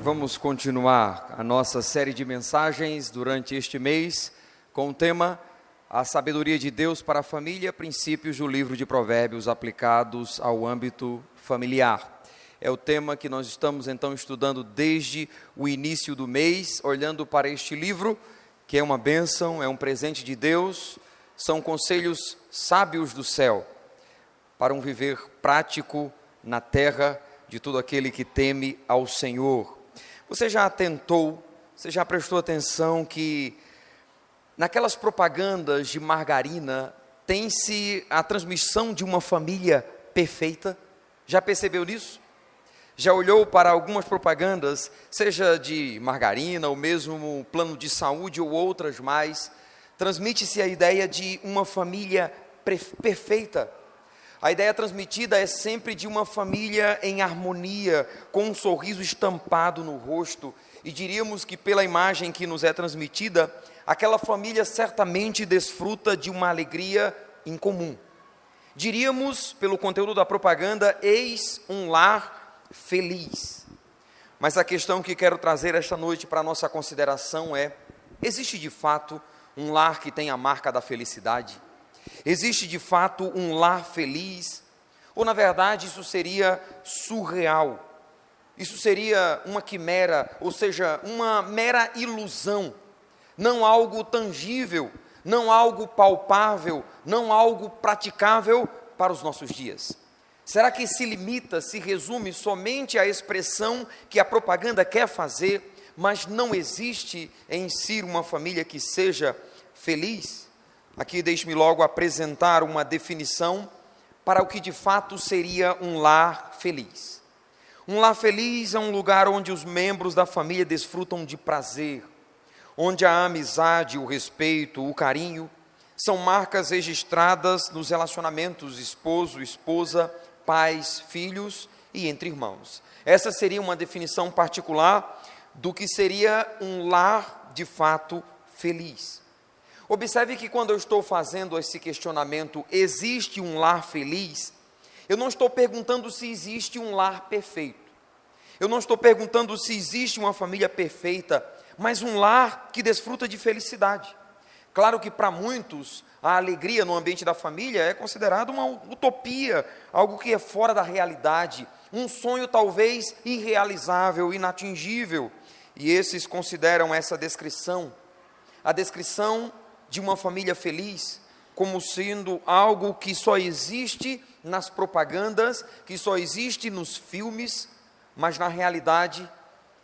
Vamos continuar a nossa série de mensagens durante este mês com o tema A Sabedoria de Deus para a Família, Princípios do Livro de Provérbios aplicados ao âmbito familiar. É o tema que nós estamos então estudando desde o início do mês, olhando para este livro, que é uma bênção, é um presente de Deus, são conselhos sábios do céu, para um viver prático na terra de todo aquele que teme ao Senhor. Você já atentou, você já prestou atenção que naquelas propagandas de margarina tem-se a transmissão de uma família perfeita? Já percebeu nisso? Já olhou para algumas propagandas, seja de margarina ou mesmo plano de saúde ou outras mais, transmite-se a ideia de uma família perfeita. A ideia transmitida é sempre de uma família em harmonia, com um sorriso estampado no rosto, e diríamos que pela imagem que nos é transmitida, aquela família certamente desfruta de uma alegria incomum. Diríamos, pelo conteúdo da propaganda, eis um lar feliz. Mas a questão que quero trazer esta noite para a nossa consideração é: existe de fato um lar que tem a marca da felicidade? Existe de fato um lar feliz? Ou na verdade isso seria surreal? Isso seria uma quimera, ou seja, uma mera ilusão, não algo tangível, não algo palpável, não algo praticável para os nossos dias. Será que se limita, se resume somente à expressão que a propaganda quer fazer, mas não existe em si uma família que seja feliz? Aqui deixe-me logo apresentar uma definição para o que de fato seria um lar feliz. Um lar feliz é um lugar onde os membros da família desfrutam de prazer, onde a amizade, o respeito, o carinho são marcas registradas nos relacionamentos esposo, esposa, pais, filhos e entre irmãos. Essa seria uma definição particular do que seria um lar de fato feliz. Observe que quando eu estou fazendo esse questionamento, existe um lar feliz? Eu não estou perguntando se existe um lar perfeito. Eu não estou perguntando se existe uma família perfeita, mas um lar que desfruta de felicidade. Claro que para muitos, a alegria no ambiente da família é considerada uma utopia, algo que é fora da realidade, um sonho talvez irrealizável, inatingível. E esses consideram essa descrição, a descrição de uma família feliz, como sendo algo que só existe nas propagandas, que só existe nos filmes, mas na realidade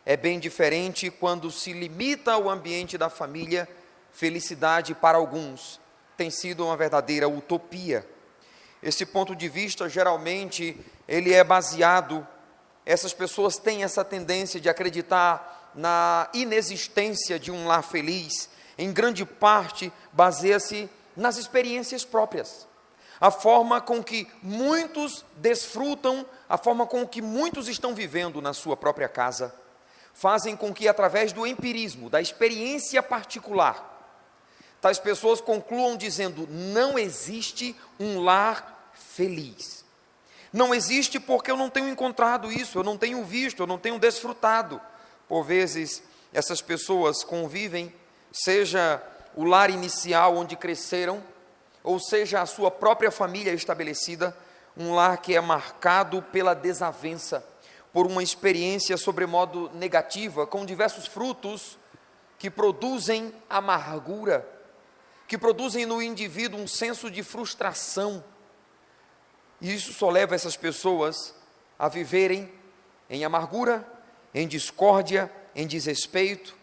é bem diferente quando se limita ao ambiente da família. Felicidade para alguns tem sido uma verdadeira utopia. Esse ponto de vista, geralmente, ele é baseado, essas pessoas têm essa tendência de acreditar na inexistência de um lar feliz. Em grande parte, baseia-se nas experiências próprias. A forma com que muitos desfrutam, a forma com que muitos estão vivendo na sua própria casa, fazem com que, através do empirismo, da experiência particular, tais pessoas concluam dizendo: não existe um lar feliz. Não existe porque eu não tenho encontrado isso, eu não tenho visto, eu não tenho desfrutado. Por vezes, essas pessoas convivem, seja o lar inicial onde cresceram, ou seja a sua própria família estabelecida, um lar que é marcado pela desavença, por uma experiência sobremodo negativa, com diversos frutos que produzem amargura, que produzem no indivíduo um senso de frustração. E isso só leva essas pessoas a viverem em amargura, em discórdia, em desrespeito.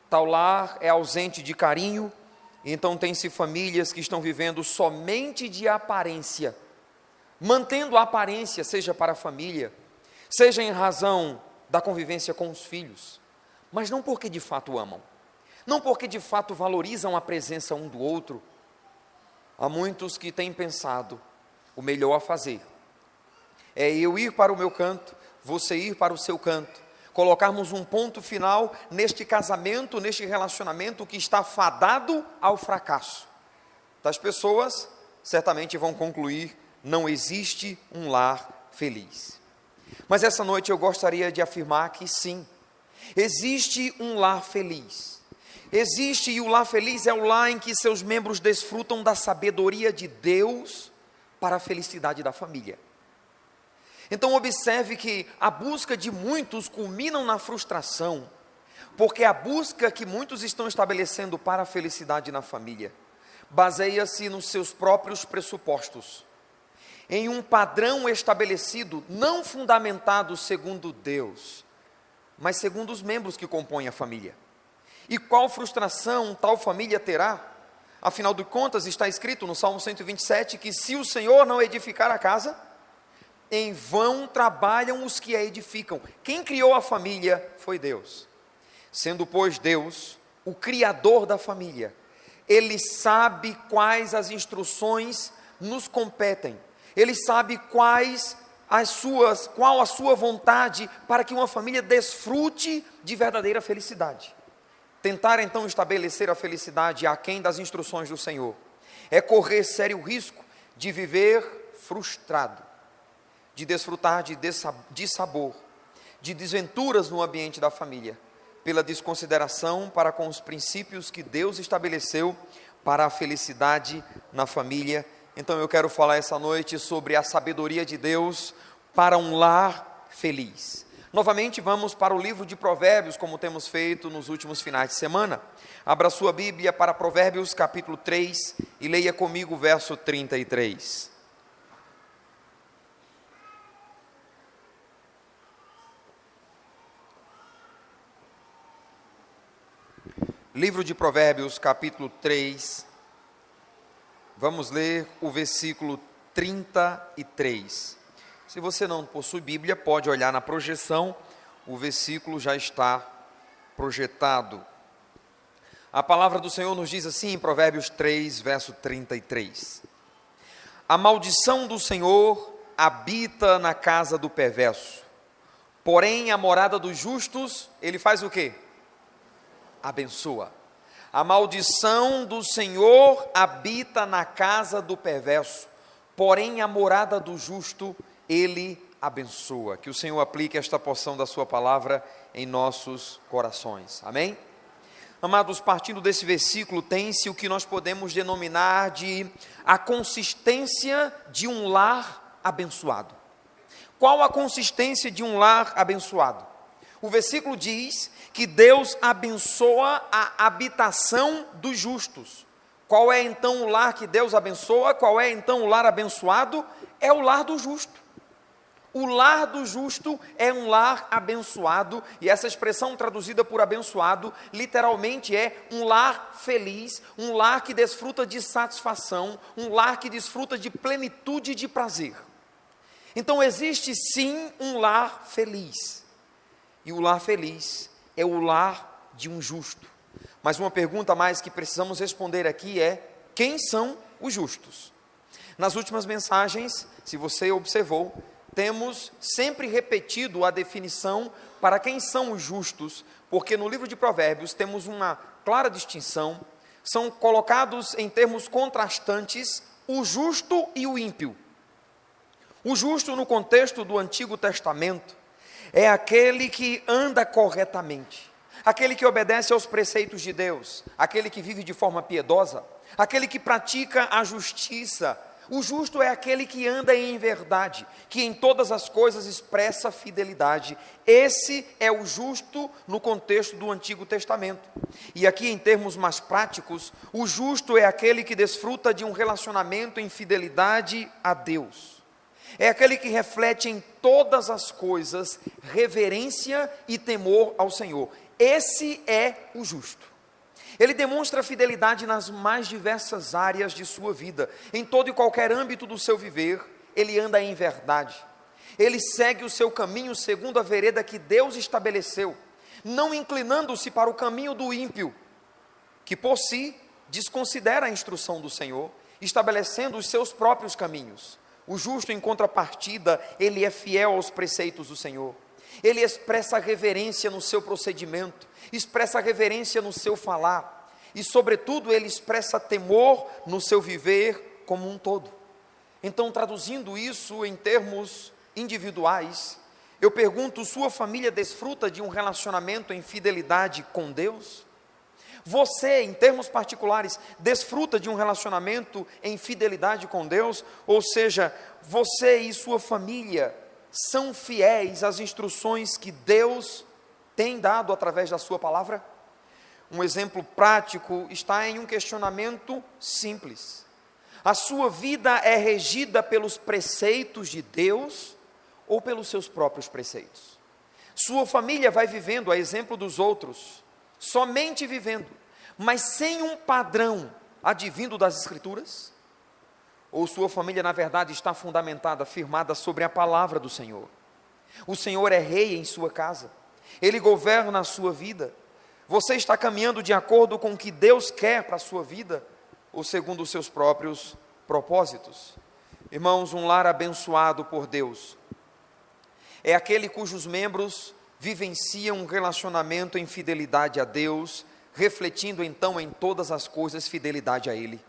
Tal lar é ausente de carinho, então tem-se famílias que estão vivendo somente de aparência, mantendo a aparência, seja para a família, seja em razão da convivência com os filhos, mas não porque de fato amam, não porque de fato valorizam a presença um do outro. Há muitos que têm pensado, o melhor a fazer é eu ir para o meu canto, você ir para o seu canto, colocarmos um ponto final neste casamento, neste relacionamento que está fadado ao fracasso. Tais pessoas certamente vão concluir: não existe um lar feliz. Mas essa noite eu gostaria de afirmar que sim, Existe um lar feliz. Existe, e o lar feliz é o lar em que seus membros desfrutam da sabedoria de Deus para a felicidade da família. Então observe que a busca de muitos culmina na frustração, porque a busca que muitos estão estabelecendo para a felicidade na família baseia-se nos seus próprios pressupostos, em um padrão estabelecido, não fundamentado segundo Deus, mas segundo os membros que compõem a família. E qual frustração tal família terá? Afinal de contas, está escrito no Salmo 127 que se o Senhor não edificar a casa, em vão trabalham os que a edificam. Quem criou a família foi Deus. Sendo, pois, Deus o criador da família, Ele sabe quais as instruções nos competem. Ele sabe qual a sua vontade para que uma família desfrute de verdadeira felicidade. Tentar então estabelecer a felicidade aquém das instruções do Senhor é correr sério risco de viver frustrado, de desfrutar de sabor, de desventuras no ambiente da família, pela desconsideração para com os princípios que Deus estabeleceu para a felicidade na família. Então eu quero falar essa noite sobre a sabedoria de Deus para um lar feliz. Novamente vamos para o livro de Provérbios, como temos feito nos últimos finais de semana. Abra sua Bíblia para Provérbios capítulo 3 e leia comigo o verso 33. Livro de Provérbios, capítulo 3, vamos ler o versículo 33. Se você não possui Bíblia, pode olhar na projeção, o versículo já está projetado. A palavra do Senhor nos diz assim em Provérbios 3, verso 33. A maldição do Senhor habita na casa do perverso, porém a morada dos justos, ele faz o quê? Abençoa. A maldição do Senhor habita na casa do perverso, porém a morada do justo Ele abençoa. Que o Senhor aplique esta porção da sua palavra em nossos corações. Amém? Amados, partindo desse versículo, tem-se o que nós podemos denominar de a consistência de um lar abençoado. Qual a consistência de um lar abençoado? O versículo diz que Deus abençoa a habitação dos justos. Qual é então o lar que Deus abençoa? Qual é então o lar abençoado? É o lar do justo. O lar do justo é um lar abençoado, e essa expressão traduzida por abençoado, literalmente é um lar feliz, um lar que desfruta de satisfação, um lar que desfruta de plenitude e de prazer. Então existe sim um lar feliz. E o lar feliz é o lar de um justo. Mas uma pergunta a mais que precisamos responder aqui é: quem são os justos? Nas últimas mensagens, se você observou, temos sempre repetido a definição para quem são os justos, porque no livro de Provérbios temos uma clara distinção, são colocados em termos contrastantes o justo e o ímpio. O justo, no contexto do Antigo Testamento, é aquele que anda corretamente, aquele que obedece aos preceitos de Deus, aquele que vive de forma piedosa, aquele que pratica a justiça. O justo é aquele que anda em verdade, que em todas as coisas expressa fidelidade. Esse é o justo no contexto do Antigo Testamento. E aqui, em termos mais práticos, o justo é aquele que desfruta de um relacionamento em fidelidade a Deus. É aquele que reflete em todas as coisas reverência e temor ao Senhor. Esse é o justo. Ele demonstra fidelidade nas mais diversas áreas de sua vida. Em todo e qualquer âmbito do seu viver, ele anda em verdade. Ele segue o seu caminho segundo a vereda que Deus estabeleceu, não inclinando-se para o caminho do ímpio, que por si desconsidera a instrução do Senhor, estabelecendo os seus próprios caminhos. O justo, em contrapartida, ele é fiel aos preceitos do Senhor. Ele expressa reverência no seu procedimento, expressa reverência no seu falar, e sobretudo ele expressa temor no seu viver como um todo. Então, traduzindo isso em termos individuais, Eu pergunto, sua família desfruta de um relacionamento em fidelidade com Deus? Você, em termos particulares, desfruta de um relacionamento em fidelidade com Deus? Ou seja, você e sua família são fiéis às instruções que Deus tem dado através da sua palavra? Um exemplo prático está em um questionamento simples. A sua vida é regida pelos preceitos de Deus ou pelos seus próprios preceitos? Sua família vai vivendo a exemplo dos outros, somente vivendo, mas sem um padrão advindo das Escrituras? Ou sua família, na verdade, está fundamentada, firmada sobre a palavra do Senhor? O Senhor é rei em sua casa, Ele governa a sua vida. Você está caminhando de acordo com o que Deus quer para a sua vida, ou segundo os seus próprios propósitos? Irmãos, um lar abençoado por Deus é aquele cujos membros vivenciam um relacionamento em fidelidade a Deus, refletindo então em todas as coisas fidelidade a Ele.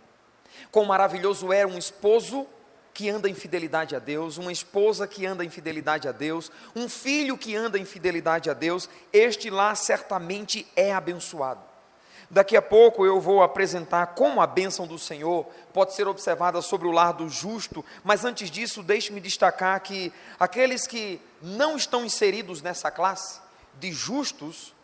Quão maravilhoso é um esposo que anda em fidelidade a Deus, uma esposa que anda em fidelidade a Deus, um filho que anda em fidelidade a Deus. Este lar certamente é abençoado. Daqui a pouco eu vou apresentar como a bênção do Senhor pode ser observada sobre o lar do justo, mas antes disso, deixe-me destacar que aqueles que não estão inseridos nessa classe de justos,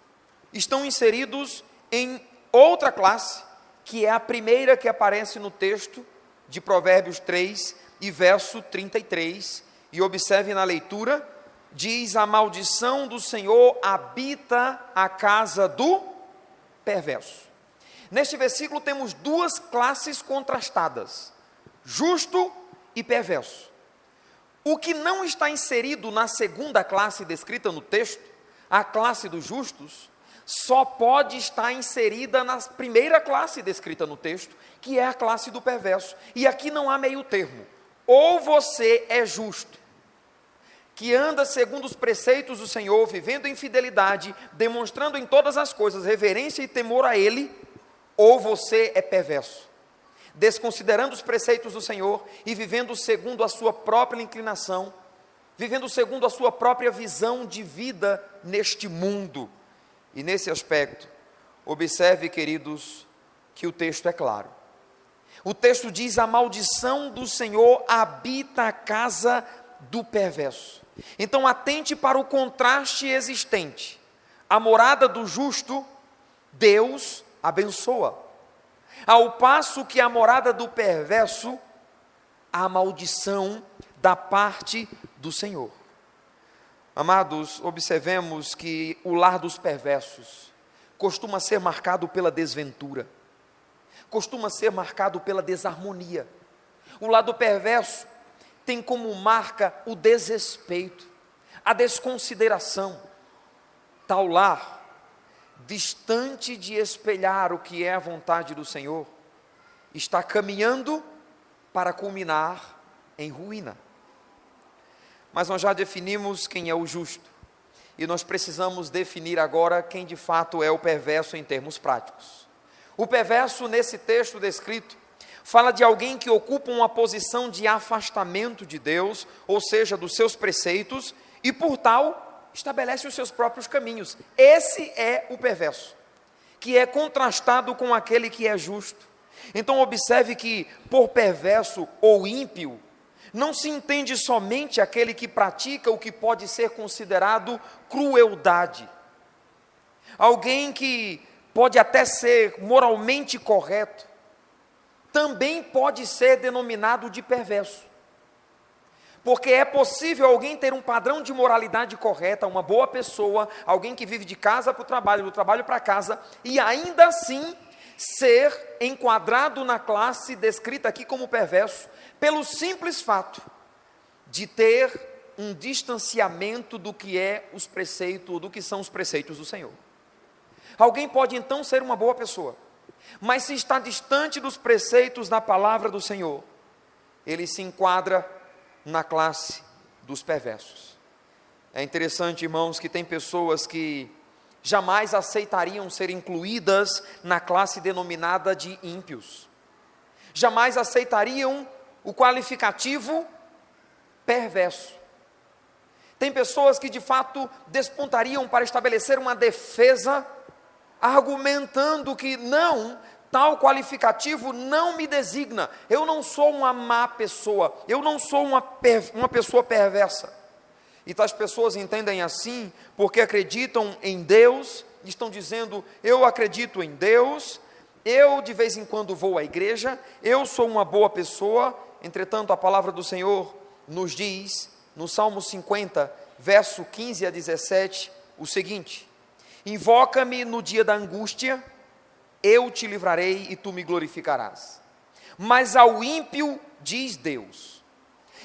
estão inseridos em outra classe, que é a primeira que aparece no texto de Provérbios 3 e verso 33, e observe na leitura, diz: a maldição do Senhor habita a casa do perverso. Neste versículo temos duas classes contrastadas, justo e perverso. O que não está inserido na segunda classe descrita no texto, a classe dos justos, só pode estar inserida na primeira classe descrita no texto, que é a classe do perverso. E aqui não há meio termo. Ou você é justo, que anda segundo os preceitos do Senhor, vivendo em fidelidade, demonstrando em todas as coisas reverência e temor a Ele, ou você é perverso, desconsiderando os preceitos do Senhor e vivendo segundo a sua própria inclinação, vivendo segundo a sua própria visão de vida neste mundo. E nesse aspecto, observe, queridos, que o texto é claro. O texto diz: a maldição do Senhor habita a casa do perverso. Então atente para o contraste existente. A morada do justo, Deus abençoa, ao passo que a morada do perverso, a maldição da parte do Senhor. Amados, observemos que o lar dos perversos costuma ser marcado pela desventura, costuma ser marcado pela desarmonia. O lar do perverso tem como marca o desrespeito, a desconsideração. Tal lar, distante de espelhar o que é a vontade do Senhor, está caminhando para culminar em ruína. Mas nós já definimos quem é o justo, e nós precisamos definir agora quem de fato é o perverso em termos práticos. O perverso, nesse texto descrito, fala de alguém que ocupa uma posição de afastamento de Deus, ou seja, dos seus preceitos, e por tal, estabelece os seus próprios caminhos. Esse é o perverso, que é contrastado com aquele que é justo. Então observe que, por perverso ou ímpio, não se entende somente aquele que pratica o que pode ser considerado crueldade. Alguém que pode até ser moralmente correto, também pode ser denominado de perverso. Porque é possível alguém ter um padrão de moralidade correta, uma boa pessoa, alguém que vive de casa para o trabalho, do trabalho para casa, e ainda assim ser enquadrado na classe descrita aqui como perverso, pelo simples fato de ter um distanciamento do que é os preceitos, do que são os preceitos do Senhor. Alguém pode então ser uma boa pessoa, mas se está distante dos preceitos da palavra do Senhor, ele se enquadra na classe dos perversos. É interessante, irmãos, que tem pessoas que jamais aceitariam ser incluídas na classe denominada de ímpios, jamais aceitariam o qualificativo perverso. Tem pessoas que de fato despontariam para estabelecer uma defesa, argumentando que não, tal qualificativo não me designa, eu não sou uma má pessoa, eu não sou uma pessoa perversa. E tais pessoas entendem assim, porque acreditam em Deus, estão dizendo, eu acredito em Deus, eu de vez em quando vou à igreja, eu sou uma boa pessoa. Entretanto, a palavra do Senhor nos diz, no Salmo 50, verso 15 a 17, o seguinte: invoca-me no dia da angústia, eu te livrarei e tu me glorificarás. Mas ao ímpio diz Deus: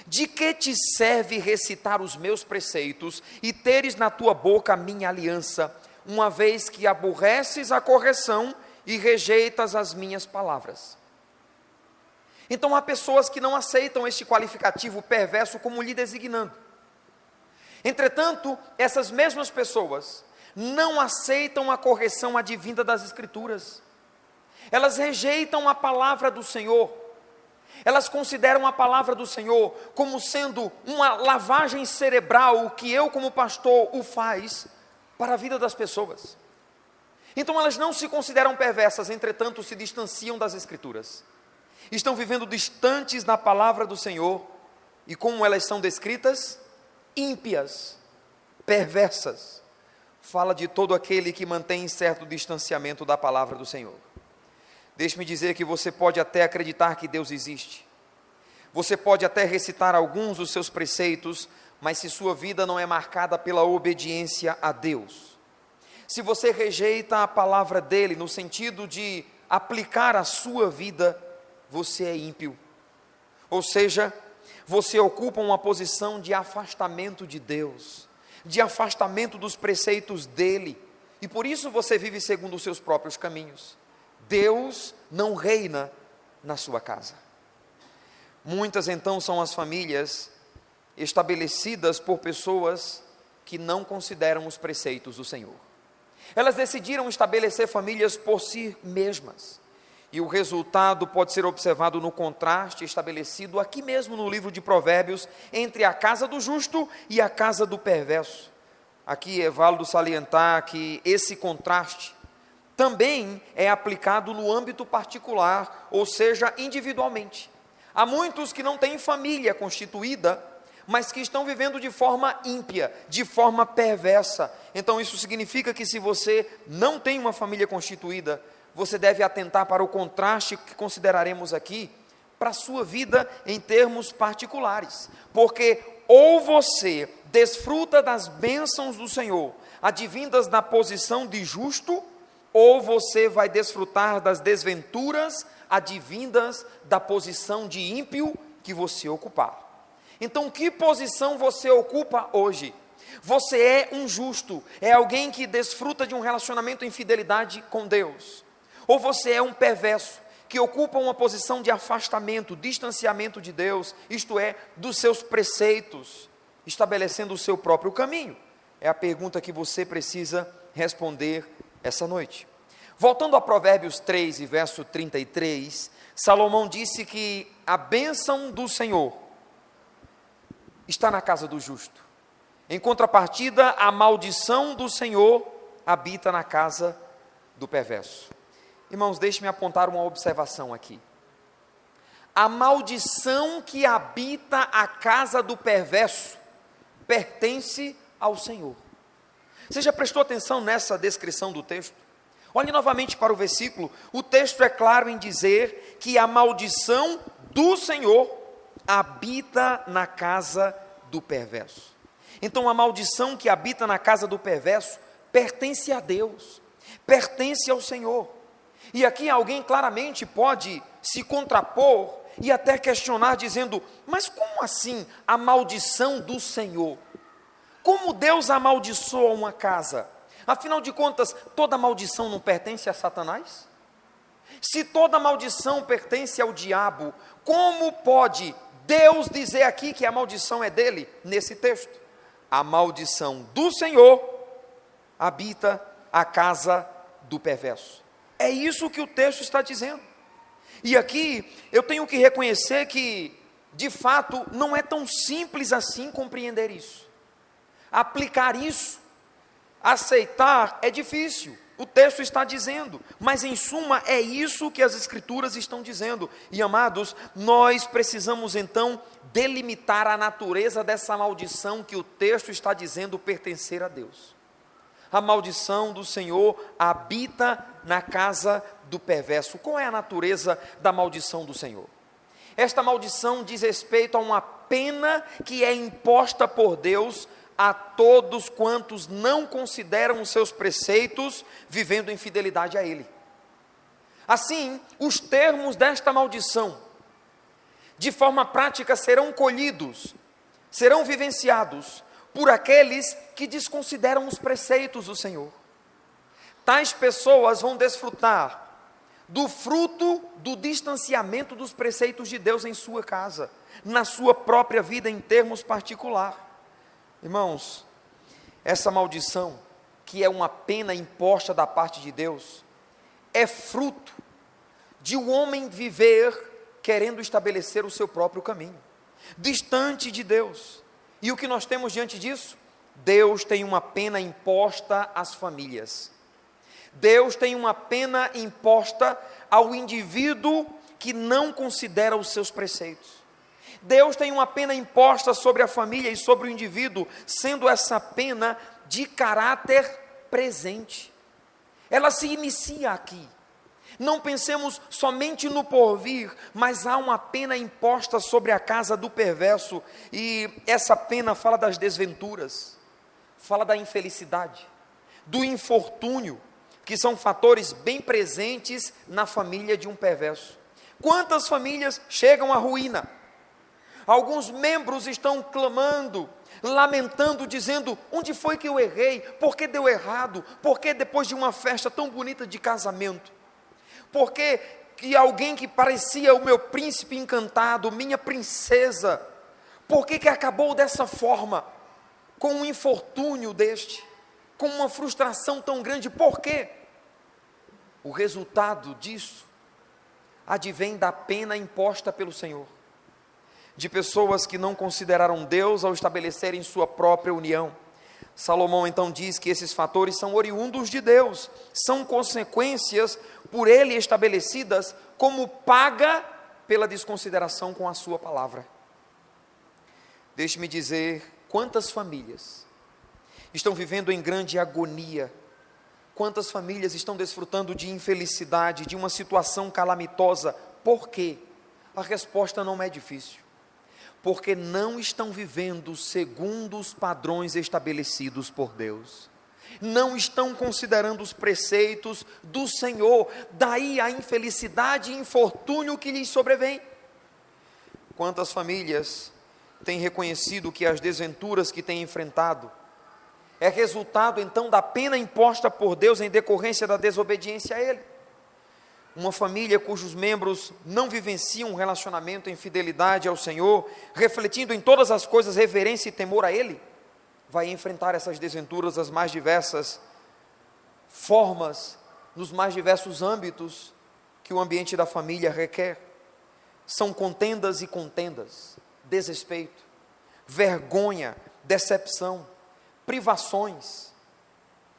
de que te serve recitar os meus preceitos e teres na tua boca a minha aliança, uma vez que aborreces a correção e rejeitas as minhas palavras? Então há pessoas que não aceitam este qualificativo perverso como lhe designando. Entretanto, essas mesmas pessoas não aceitam a correção advinda das Escrituras. Elas rejeitam a palavra do Senhor. Elas consideram a palavra do Senhor como sendo uma lavagem cerebral que eu, como pastor, o faz para a vida das pessoas. Então elas não se consideram perversas, entretanto se distanciam das Escrituras. Estão vivendo distantes da palavra do Senhor, e como elas são descritas? Ímpias, perversas. Fala de todo aquele que mantém certo distanciamento da palavra do Senhor. Deixe-me dizer que você pode até acreditar que Deus existe. Você pode até recitar alguns dos seus preceitos, mas se sua vida não é marcada pela obediência a Deus, se você rejeita a palavra dele no sentido de aplicar a sua vida, você é ímpio. Ou seja, você ocupa uma posição de afastamento de Deus, de afastamento dos preceitos dele, e por isso você vive segundo os seus próprios caminhos. Deus não reina na sua casa. Muitas então são as famílias estabelecidas por pessoas que não consideram os preceitos do Senhor. Elas decidiram estabelecer famílias por si mesmas, e o resultado pode ser observado no contraste estabelecido aqui mesmo no livro de Provérbios, entre a casa do justo e a casa do perverso. Aqui é válido salientar que esse contraste também é aplicado no âmbito particular, ou seja, individualmente. Há muitos que não têm família constituída, mas que estão vivendo de forma ímpia, de forma perversa. Então isso significa que se você não tem uma família constituída, você deve atentar para o contraste que consideraremos aqui, para a sua vida em termos particulares. Porque ou você desfruta das bênçãos do Senhor, advindas da posição de justo, ou você vai desfrutar das desventuras advindas da posição de ímpio que você ocupar. Então, que posição você ocupa hoje? Você é um justo, é alguém que desfruta de um relacionamento em fidelidade com Deus. Ou você é um perverso, que ocupa uma posição de afastamento, distanciamento de Deus, isto é, dos seus preceitos, estabelecendo o seu próprio caminho? É a pergunta que você precisa responder essa noite. Voltando a Provérbios 3 e verso 33, Salomão disse que a bênção do Senhor está na casa do justo. Em contrapartida, a maldição do Senhor habita na casa do perverso. Irmãos, deixe-me apontar uma observação aqui. A maldição que habita a casa do perverso pertence ao Senhor. Você já prestou atenção nessa descrição do texto? Olhe novamente para o versículo. O texto é claro em dizer que a maldição do Senhor habita na casa do perverso. Então a maldição que habita na casa do perverso pertence a Deus, pertence ao Senhor. E aqui alguém claramente pode se contrapor e até questionar dizendo: mas como assim a maldição do Senhor? Como Deus amaldiçoa uma casa? Afinal de contas, toda maldição não pertence a Satanás? Se toda maldição pertence ao diabo, como pode Deus dizer aqui que a maldição é dele, nesse texto? A maldição do Senhor habita a casa do perverso. É isso que o texto está dizendo. E aqui eu tenho que reconhecer que, de fato, não é tão simples assim compreender isso. Aplicar isso, aceitar é difícil. O texto está dizendo, mas em suma é isso que as Escrituras estão dizendo. E amados, nós precisamos então delimitar a natureza dessa maldição que o texto está dizendo pertencer a Deus. A maldição do Senhor habita na casa do perverso. Qual é a natureza da maldição do Senhor? Esta maldição diz respeito a uma pena que é imposta por Deus a todos quantos não consideram os seus preceitos, vivendo em fidelidade a Ele. Assim, os termos desta maldição, de forma prática, serão colhidos, serão vivenciados por aqueles que desconsideram os preceitos do Senhor. Tais pessoas vão desfrutar do fruto do distanciamento dos preceitos de Deus em sua casa, na sua própria vida em termos particular. Irmãos, essa maldição, que é uma pena imposta da parte de Deus, é fruto de um homem viver querendo estabelecer o seu próprio caminho, distante de Deus. E o que nós temos diante disso? Deus tem uma pena imposta às famílias. Deus tem uma pena imposta ao indivíduo que não considera os seus preceitos. Deus tem uma pena imposta sobre a família e sobre o indivíduo, sendo essa pena de caráter presente. Ela se inicia aqui. Não pensemos somente no porvir, mas há uma pena imposta sobre a casa do perverso, e essa pena fala das desventuras, fala da infelicidade, do infortúnio, que são fatores bem presentes na família de um perverso. Quantas famílias chegam à ruína? Alguns membros estão clamando, lamentando, dizendo: onde foi que eu errei? Por que deu errado? Por que depois de uma festa tão bonita de casamento? Por que alguém que parecia o meu príncipe encantado, minha princesa, por que acabou dessa forma? Com um infortúnio deste, com uma frustração tão grande, por quê? O resultado disso advém da pena imposta pelo Senhor, de pessoas que não consideraram Deus ao estabelecerem sua própria união. Salomão então diz que esses fatores são oriundos de Deus, são consequências por Ele estabelecidas como paga pela desconsideração com a sua palavra. Deixe-me dizer quantas famílias estão vivendo em grande agonia, quantas famílias estão desfrutando de infelicidade, de uma situação calamitosa. Por quê? A resposta não é difícil. Porque não estão vivendo segundo os padrões estabelecidos por Deus, não estão considerando os preceitos do Senhor, daí a infelicidade e infortúnio que lhes sobrevém. Quantas famílias têm reconhecido que as desventuras que têm enfrentado é resultado então da pena imposta por Deus em decorrência da desobediência a Ele? Uma família cujos membros não vivenciam um relacionamento em fidelidade ao Senhor, refletindo em todas as coisas reverência e temor a Ele, vai enfrentar essas desventuras das mais diversas formas, nos mais diversos âmbitos que o ambiente da família requer. São contendas e contendas, desrespeito, vergonha, decepção, privações.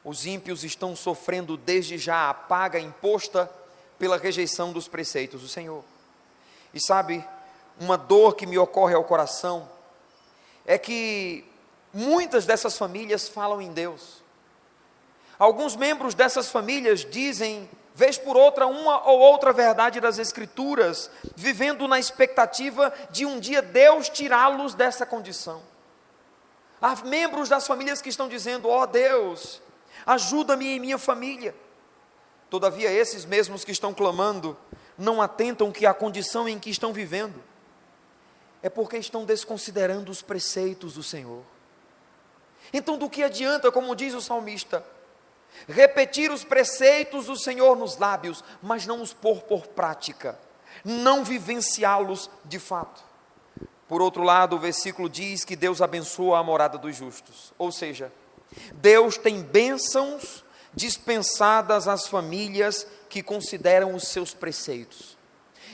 Os ímpios estão sofrendo desde já a paga imposta pela rejeição dos preceitos do Senhor. E sabe, uma dor que me ocorre ao coração é que muitas dessas famílias falam em Deus. Alguns membros dessas famílias dizem, vez por outra, uma ou outra verdade das Escrituras, vivendo na expectativa de um dia Deus tirá-los dessa condição. Há membros das famílias que estão dizendo: ó Deus, ajuda-me em minha família. Todavia, esses mesmos que estão clamando, não atentam que a condição em que estão vivendo é porque estão desconsiderando os preceitos do Senhor. Então, do que adianta, como diz o salmista, repetir os preceitos do Senhor nos lábios, mas não os pôr por prática, não vivenciá-los de fato? Por outro lado, o versículo diz que Deus abençoa a morada dos justos, ou seja, Deus tem bênçãos dispensadas às famílias que consideram os seus preceitos.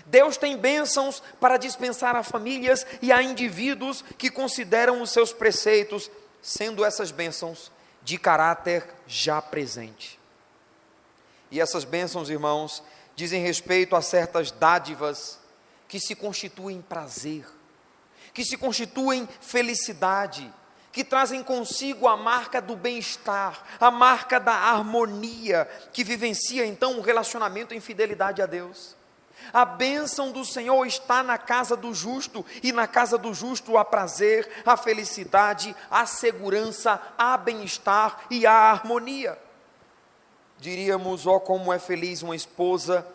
Deus tem bênçãos para dispensar a famílias e a indivíduos que consideram os seus preceitos. sendo essas bênçãos de caráter já presente. E essas bênçãos, irmãos, dizem respeito a certas dádivas que se constituem prazer, que se constituem felicidade, que trazem consigo a marca do bem-estar, a marca da harmonia, que vivencia então um relacionamento em fidelidade a Deus. A bênção do Senhor está na casa do justo, e na casa do justo há prazer, há felicidade, há segurança, há bem-estar e há harmonia. Diríamos, ó, como é feliz uma esposa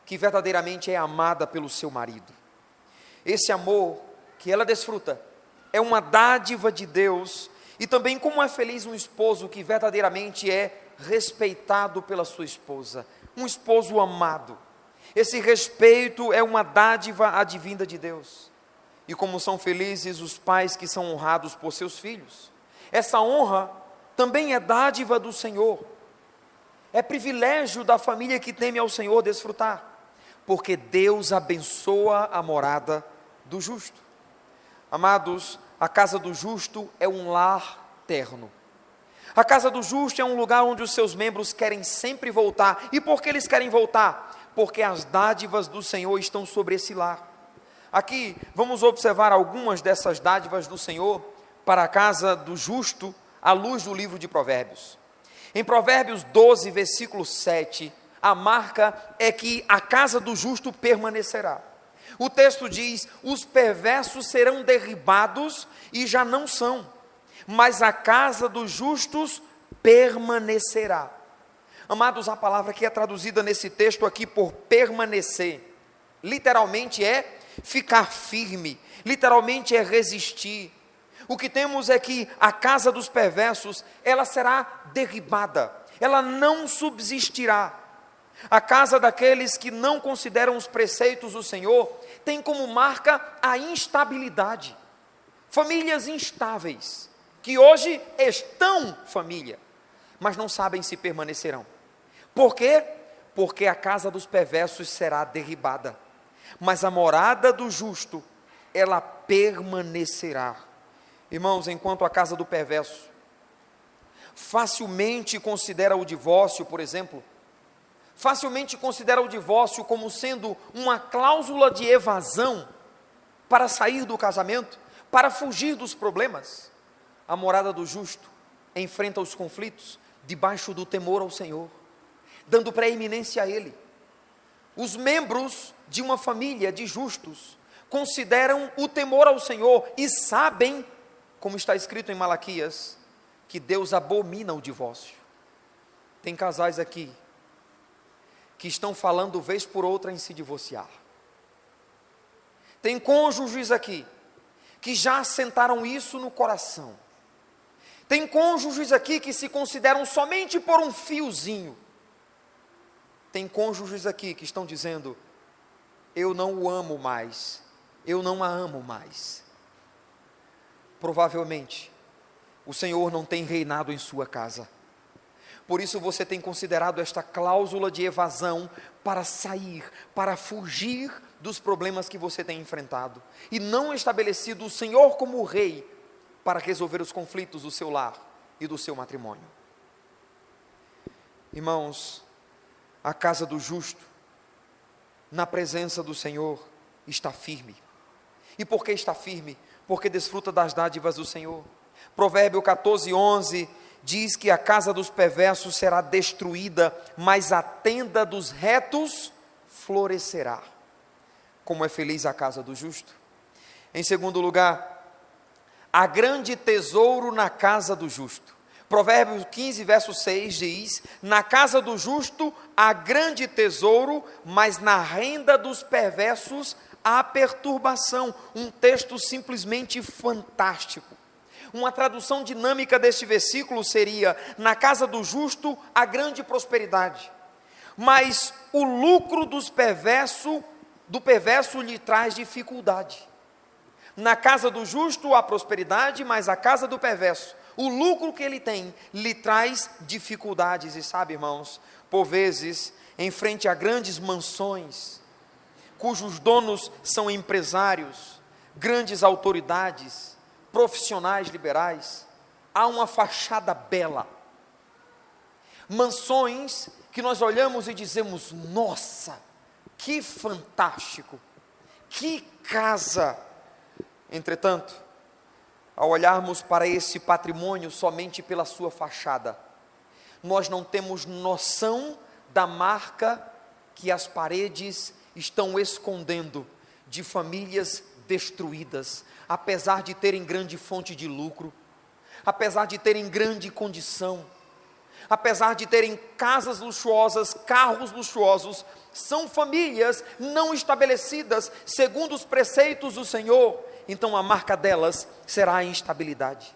que verdadeiramente é amada pelo seu marido. Esse amor que ela desfruta é uma dádiva de Deus, e também como é feliz um esposo que verdadeiramente é respeitado pela sua esposa, um esposo amado. Esse respeito é uma dádiva advinda de Deus. E como são felizes os pais que são honrados por seus filhos. Essa honra também é dádiva do Senhor. É privilégio da família que teme ao Senhor desfrutar, porque Deus abençoa a morada do justo. Amados, a casa do justo é um lar terno. A casa do justo é um lugar onde os seus membros querem sempre voltar. E por que eles querem voltar? Porque as dádivas do Senhor estão sobre esse lar. Aqui vamos observar algumas dessas dádivas do Senhor para a casa do justo, à luz do livro de Provérbios. Em Provérbios 12, versículo 7, a marca é que a casa do justo permanecerá. O texto diz: os perversos serão derribados e já não são, mas a casa dos justos permanecerá. Amados, a palavra que é traduzida nesse texto aqui por permanecer, literalmente é ficar firme, literalmente é resistir. O que temos é que a casa dos perversos, ela será derribada, ela não subsistirá. A casa daqueles que não consideram os preceitos do Senhor, tem como marca a instabilidade. Famílias instáveis, que hoje estão família, mas não sabem se permanecerão. Por quê? Porque a casa dos perversos será derribada, mas a morada do justo, ela permanecerá. Irmãos, enquanto a casa do perverso facilmente considera o divórcio, por exemplo, facilmente considera o divórcio como sendo uma cláusula de evasão para sair do casamento, para fugir dos problemas, a morada do justo enfrenta os conflitos debaixo do temor ao Senhor, dando preeminência a Ele. Os membros de uma família de justos consideram o temor ao Senhor e sabem, como está escrito em Malaquias, que Deus abomina o divórcio. Tem casais aqui que estão falando vez por outra em se divorciar. Tem cônjuges aqui que já assentaram isso no coração. Tem cônjuges aqui que se consideram somente por um fiozinho. Tem cônjuges aqui que estão dizendo: eu não o amo mais, eu não a amo mais. Provavelmente, o Senhor não tem reinado em sua casa. Por isso você tem considerado esta cláusula de evasão para sair, para fugir dos problemas que você tem enfrentado, e não estabelecido o Senhor como rei para resolver os conflitos do seu lar e do seu matrimônio. Irmãos, a casa do justo, na presença do Senhor, está firme. E por que está firme? Porque desfruta das dádivas do Senhor. Provérbio 14, 11 diz que a casa dos perversos será destruída, mas a tenda dos retos florescerá. Como é feliz a casa do justo. Em segundo lugar, há grande tesouro na casa do justo. Provérbios 15, verso 6 diz: na casa do justo há grande tesouro, mas na renda dos perversos há perturbação. Um texto simplesmente fantástico. Uma tradução dinâmica deste versículo seria: na casa do justo há grande prosperidade, mas o lucro do perverso lhe traz dificuldade. Na casa do justo há prosperidade, mas a casa do perverso, o lucro que ele tem, lhe traz dificuldades. E sabe, irmãos, por vezes, em frente a grandes mansões, cujos donos são empresários, grandes autoridades, profissionais liberais, há uma fachada bela. Mansões que nós olhamos e dizemos: nossa, que fantástico, que casa. Entretanto, ao olharmos para esse patrimônio somente pela sua fachada, nós não temos noção da marca que as paredes estão escondendo de famílias destruídas, apesar de terem grande fonte de lucro, apesar de terem grande condição, apesar de terem casas luxuosas, carros luxuosos, são famílias não estabelecidas segundo os preceitos do Senhor. Então a marca delas será a instabilidade,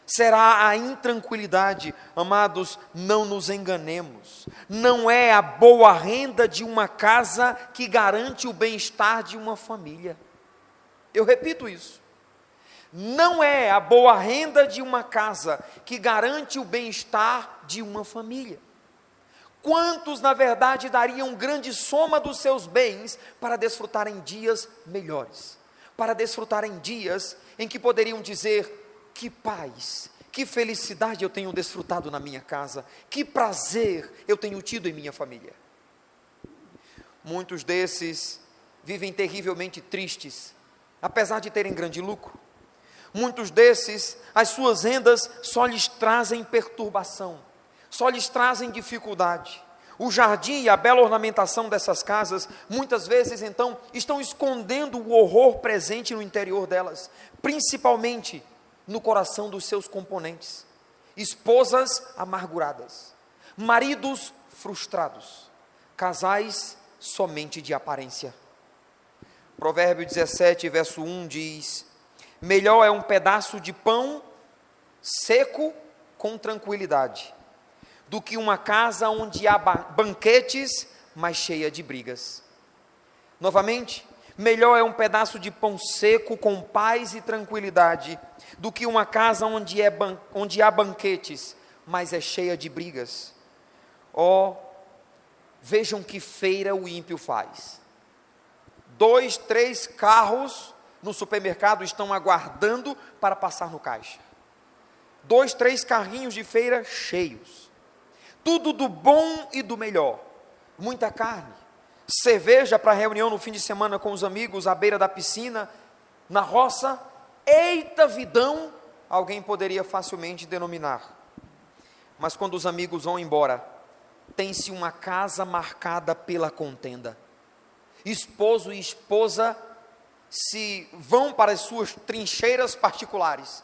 será a intranquilidade. Amados, não nos enganemos, não é a boa renda de uma casa que garante o bem-estar de uma família. Eu repito isso, não é a boa renda de uma casa que garante o bem-estar de uma família. Quantos, na verdade, dariam grande soma dos seus bens para desfrutarem dias melhores, para desfrutarem dias em que poderiam dizer: que paz, que felicidade eu tenho desfrutado na minha casa, que prazer eu tenho tido em minha família. Muitos desses vivem terrivelmente tristes, apesar de terem grande lucro. Muitos desses, as suas rendas só lhes trazem perturbação, só lhes trazem dificuldade. O jardim e a bela ornamentação dessas casas, muitas vezes então, estão escondendo o horror presente no interior delas, principalmente no coração dos seus componentes. Esposas amarguradas, maridos frustrados, casais somente de aparência. Provérbio 17, verso 1 diz: melhor é um pedaço de pão seco com tranquilidade, do que uma casa onde há banquetes, mas cheia de brigas. Novamente, melhor é um pedaço de pão seco com paz e tranquilidade, do que uma casa onde há banquetes, mas é cheia de brigas. Vejam que feira o ímpio faz. 2, 3 carros no supermercado estão aguardando para passar no caixa. 2, 3 carrinhos de feira cheios. Tudo do bom e do melhor. Muita carne. Cerveja para reunião no fim de semana com os amigos à beira da piscina, na roça. Eita vidão, alguém poderia facilmente denominar. Mas quando os amigos vão embora, tem-se uma casa marcada pela contenda. Esposo e esposa se vão para as suas trincheiras particulares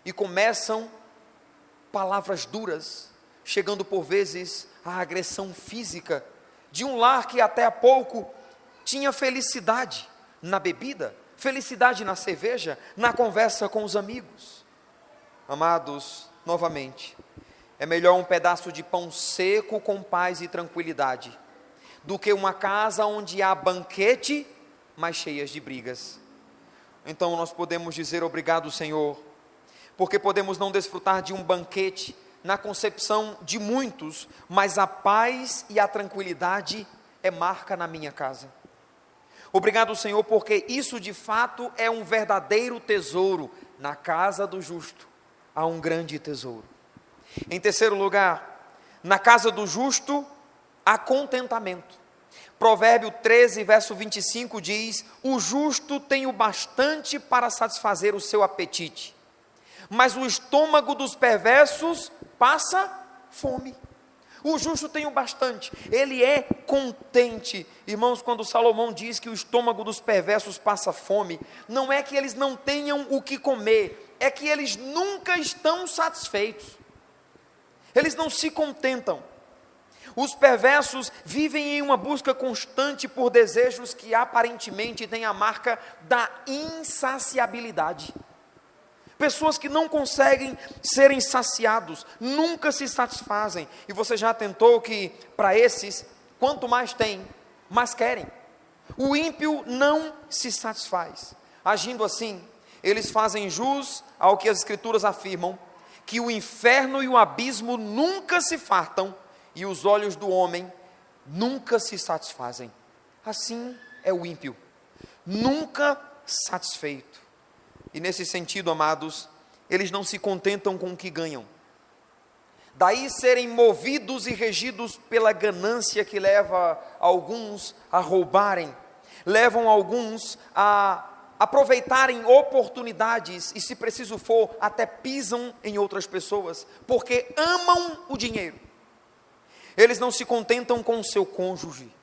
e começam palavras duras, chegando por vezes à agressão física de um lar que até há pouco tinha felicidade na bebida, felicidade na cerveja, na conversa com os amigos. Amados, novamente, é melhor um pedaço de pão seco com paz e tranquilidade, do que uma casa onde há banquete, mas cheias de brigas. Então nós podemos dizer: obrigado, Senhor, porque podemos não desfrutar de um banquete na concepção de muitos, mas a paz e a tranquilidade é marca na minha casa. Obrigado, Senhor, porque isso de fato é um verdadeiro tesouro. Na casa do justo há um grande tesouro. Em terceiro lugar, na casa do justo há contentamento. Provérbio 13, verso 25 diz: o justo tem o bastante para satisfazer o seu apetite, mas o estômago dos perversos passa fome. O justo tem o bastante, ele é contente. Irmãos, quando Salomão diz que o estômago dos perversos passa fome, não é que eles não tenham o que comer, é que eles nunca estão satisfeitos, eles não se contentam. Os perversos vivem em uma busca constante por desejos que aparentemente têm a marca da insaciabilidade. Pessoas que não conseguem serem saciados, nunca se satisfazem. E você já tentou que para esses, quanto mais tem, mais querem. O ímpio não se satisfaz. Agindo assim, eles fazem jus ao que as Escrituras afirmam, que o inferno e o abismo nunca se fartam, e os olhos do homem nunca se satisfazem. Assim é o ímpio, nunca satisfeito. E nesse sentido, amados, eles não se contentam com o que ganham. Daí serem movidos e regidos pela ganância que leva alguns a roubarem, levam alguns a aproveitarem oportunidades e, se preciso for, até pisam em outras pessoas, porque amam o dinheiro. Eles não se contentam com o seu cônjuge,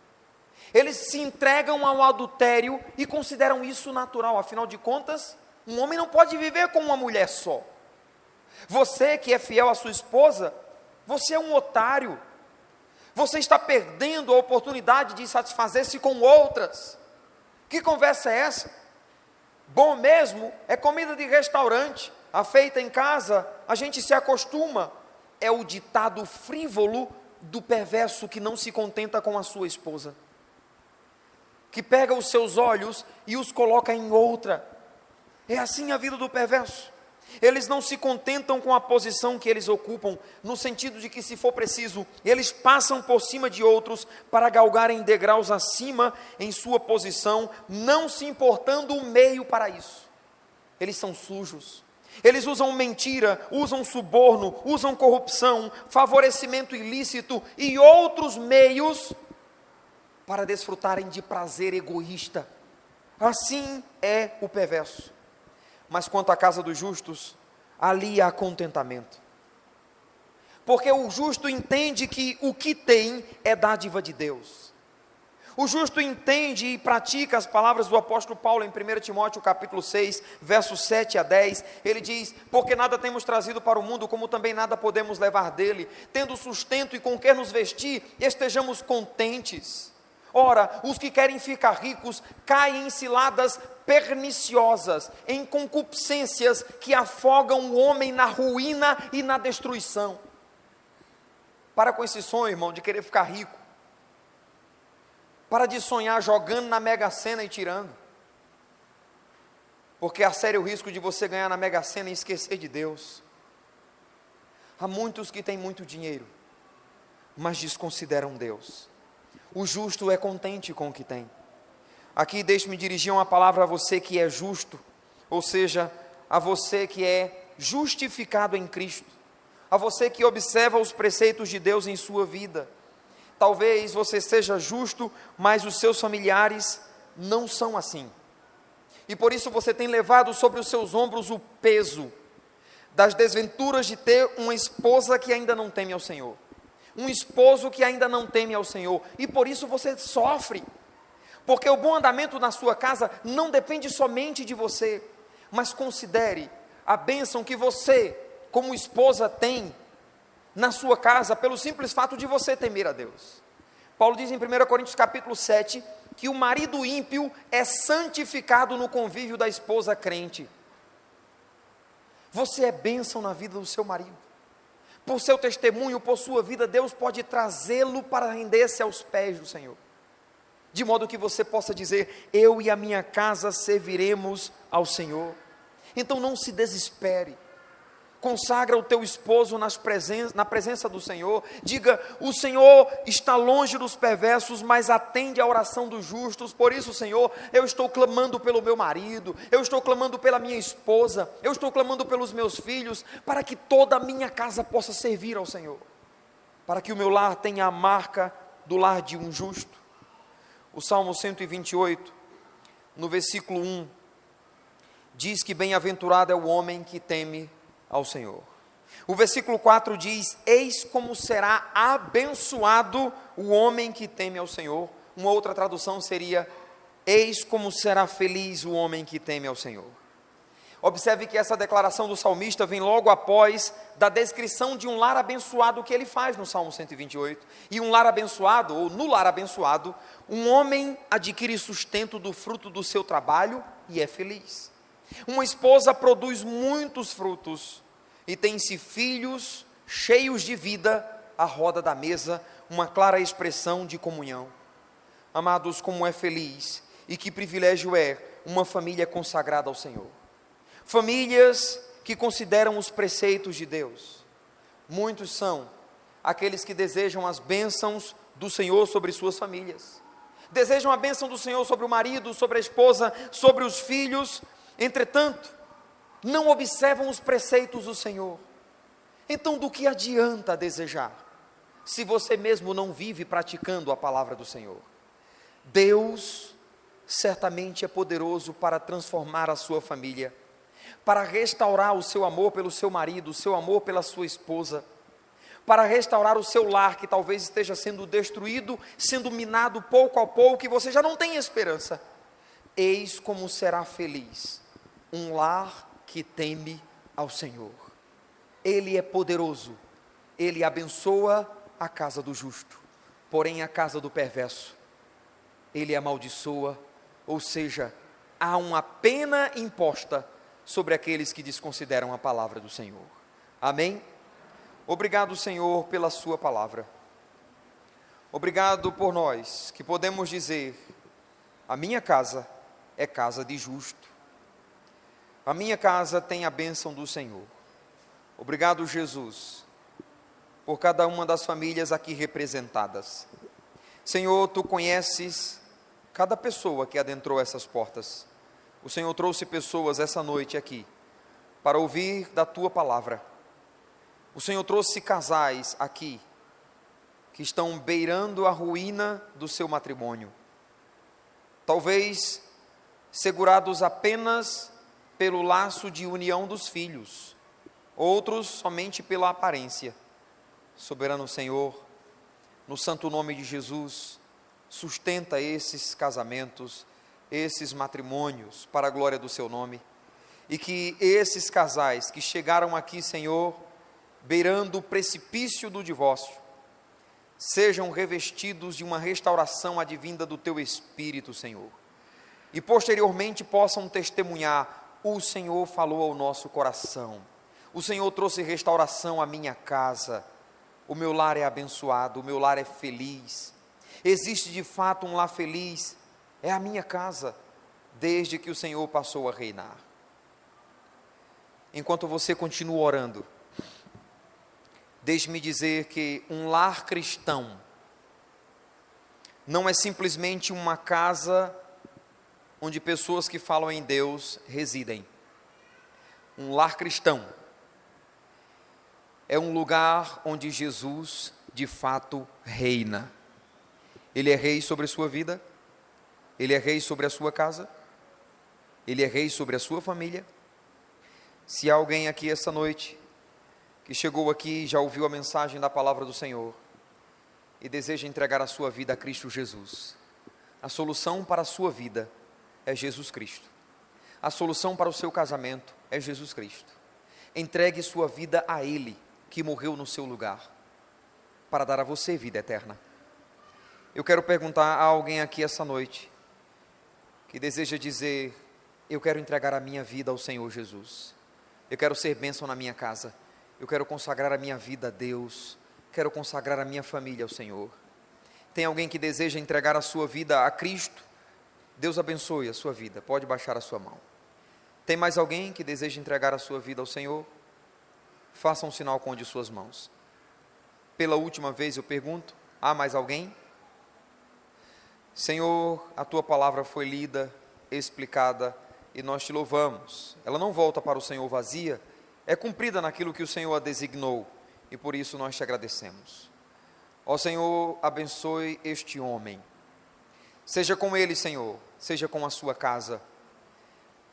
eles se entregam ao adultério e consideram isso natural. Afinal de contas, um homem não pode viver com uma mulher só. Você que é fiel à sua esposa, você é um otário. Você está perdendo a oportunidade de satisfazer-se com outras. Que conversa é essa? Bom mesmo é comida de restaurante, a feita em casa, a gente se acostuma. É o ditado frívolo do perverso que não se contenta com a sua esposa, que pega os seus olhos e os coloca em outra. É assim a vida do perverso. Eles não se contentam com a posição que eles ocupam, no sentido de que, se for preciso, eles passam por cima de outros para galgarem degraus acima em sua posição, não se importando o meio para isso. Eles são sujos. Eles usam mentira, usam suborno, usam corrupção, favorecimento ilícito e outros meios para desfrutarem de prazer egoísta. Assim é o perverso. Mas quanto à casa dos justos, ali há contentamento. Porque o justo entende que o que tem é dádiva de Deus. O justo entende e pratica as palavras do apóstolo Paulo em 1 Timóteo capítulo 6, versos 7 a 10. Ele diz: porque nada temos trazido para o mundo, como também nada podemos levar dele. Tendo sustento e com que nos vestir, estejamos contentes. Ora, os que querem ficar ricos caem em ciladas perniciosas, em concupiscências que afogam o homem na ruína e na destruição. Para com esse sonho, irmão, de querer ficar rico. Para de sonhar jogando na Mega Sena e tirando. Porque há sério risco de você ganhar na Mega Sena e esquecer de Deus. Há muitos que têm muito dinheiro, mas desconsideram Deus. O justo é contente com o que tem. Aqui deixe-me dirigir uma palavra a você que é justo, ou seja, a você que é justificado em Cristo, a você que observa os preceitos de Deus em sua vida. Talvez você seja justo, mas os seus familiares não são assim. E por isso você tem levado sobre os seus ombros o peso das desventuras de ter uma esposa que ainda não teme ao Senhor. Um esposo que ainda não teme ao Senhor, e por isso você sofre, porque o bom andamento na sua casa não depende somente de você, mas considere a bênção que você, como esposa, tem na sua casa, pelo simples fato de você temer a Deus. Paulo diz em 1 Coríntios capítulo 7, que o marido ímpio é santificado no convívio da esposa crente. Você é bênção na vida do seu marido. Por seu testemunho, por sua vida, Deus pode trazê-lo para render-se aos pés do Senhor. De modo que você possa dizer: eu e a minha casa serviremos ao Senhor. Então não se desespere. Consagra o teu esposo na presença do Senhor. Diga: o Senhor está longe dos perversos, mas atende à oração dos justos. Por isso, Senhor, eu estou clamando pelo meu marido, eu estou clamando pela minha esposa, eu estou clamando pelos meus filhos, para que toda a minha casa possa servir ao Senhor, para que o meu lar tenha a marca do lar de um justo. O Salmo 128, no versículo 1, diz que bem-aventurado é o homem que teme ao Senhor. O versículo 4 diz: eis como será abençoado o homem que teme ao Senhor. Uma outra tradução seria: eis como será feliz o homem que teme ao Senhor. Observe que essa declaração do salmista vem logo após da descrição de um lar abençoado que ele faz no Salmo 128. E um lar abençoado, ou no lar abençoado, um homem adquire sustento do fruto do seu trabalho e é feliz. Uma esposa produz muitos frutos e tem-se filhos cheios de vida à roda da mesa, uma clara expressão de comunhão. Amados, como é feliz e que privilégio é uma família consagrada ao Senhor. Famílias que consideram os preceitos de Deus. Muitos são aqueles que desejam as bênçãos do Senhor sobre suas famílias. Desejam a bênção do Senhor sobre o marido, sobre a esposa, sobre os filhos. Entretanto, não observam os preceitos do Senhor. Então, do que adianta desejar, se você mesmo não vive praticando a palavra do Senhor? Deus certamente é poderoso para transformar a sua família, para restaurar o seu amor pelo seu marido, o seu amor pela sua esposa, para restaurar o seu lar que talvez esteja sendo destruído, sendo minado pouco a pouco, e você já não tem esperança. Eis como será feliz um lar que teme ao Senhor. Ele é poderoso, Ele abençoa a casa do justo, porém a casa do perverso Ele amaldiçoa, ou seja, há uma pena imposta sobre aqueles que desconsideram a palavra do Senhor. Amém? Obrigado, Senhor, pela sua palavra. Obrigado por nós, que podemos dizer: a minha casa é casa de justo. A minha casa tem a bênção do Senhor. Obrigado, Jesus, por cada uma das famílias aqui representadas. Senhor, Tu conheces cada pessoa que adentrou essas portas. O Senhor trouxe pessoas essa noite aqui para ouvir da Tua palavra. O Senhor trouxe casais aqui que estão beirando a ruína do seu matrimônio, talvez segurados apenas pelo laço de união dos filhos, outros somente pela aparência. Soberano Senhor, no santo nome de Jesus, sustenta esses casamentos, esses matrimônios, para a glória do Seu nome, e que esses casais que chegaram aqui, Senhor, beirando o precipício do divórcio, sejam revestidos de uma restauração advinda do Teu Espírito, Senhor, e posteriormente possam testemunhar: o Senhor falou ao nosso coração, o Senhor trouxe restauração à minha casa, o meu lar é abençoado, o meu lar é feliz. Existe de fato um lar feliz, é a minha casa, desde que o Senhor passou a reinar. Enquanto você continua orando, deixe-me dizer que um lar cristão não é simplesmente uma casa onde pessoas que falam em Deus residem. Um lar cristão é um lugar onde Jesus de fato reina. Ele é rei sobre a sua vida, Ele é rei sobre a sua casa, Ele é rei sobre a sua família. Se há alguém aqui essa noite que chegou aqui e já ouviu a mensagem da palavra do Senhor e deseja entregar a sua vida a Cristo Jesus, a solução para a sua vida é Jesus Cristo. A solução para o seu casamento é Jesus Cristo. Entregue sua vida a Ele, que morreu no seu lugar, para dar a você vida eterna. Eu quero perguntar a alguém aqui essa noite, que deseja dizer: eu quero entregar a minha vida ao Senhor Jesus. Eu quero ser bênção na minha casa. Eu quero consagrar a minha vida a Deus. Quero consagrar a minha família ao Senhor. Tem alguém que deseja entregar a sua vida a Cristo? Deus abençoe a sua vida. Pode baixar a sua mão. Tem mais alguém que deseja entregar a sua vida ao Senhor? Faça um sinal com uma de suas mãos. Pela última vez eu pergunto: há mais alguém? Senhor, a Tua palavra foi lida, explicada, e nós Te louvamos. Ela não volta para o Senhor vazia, é cumprida naquilo que o Senhor a designou, e por isso nós Te agradecemos. Ó Senhor, abençoe este homem. Seja com ele, Senhor, seja com a sua casa.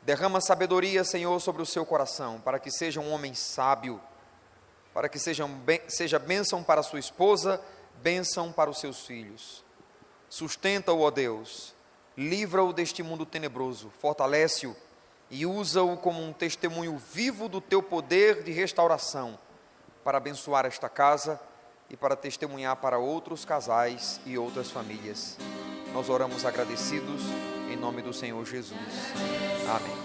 Derrama sabedoria, Senhor, sobre o seu coração, para que seja um homem sábio, para que seja bênção para a sua esposa, bênção para os seus filhos. Sustenta-o, ó Deus, livra-o deste mundo tenebroso, fortalece-o e usa-o como um testemunho vivo do Teu poder de restauração, para abençoar esta casa e para testemunhar para outros casais e outras famílias. Nós oramos agradecidos, em nome do Senhor Jesus. Amém.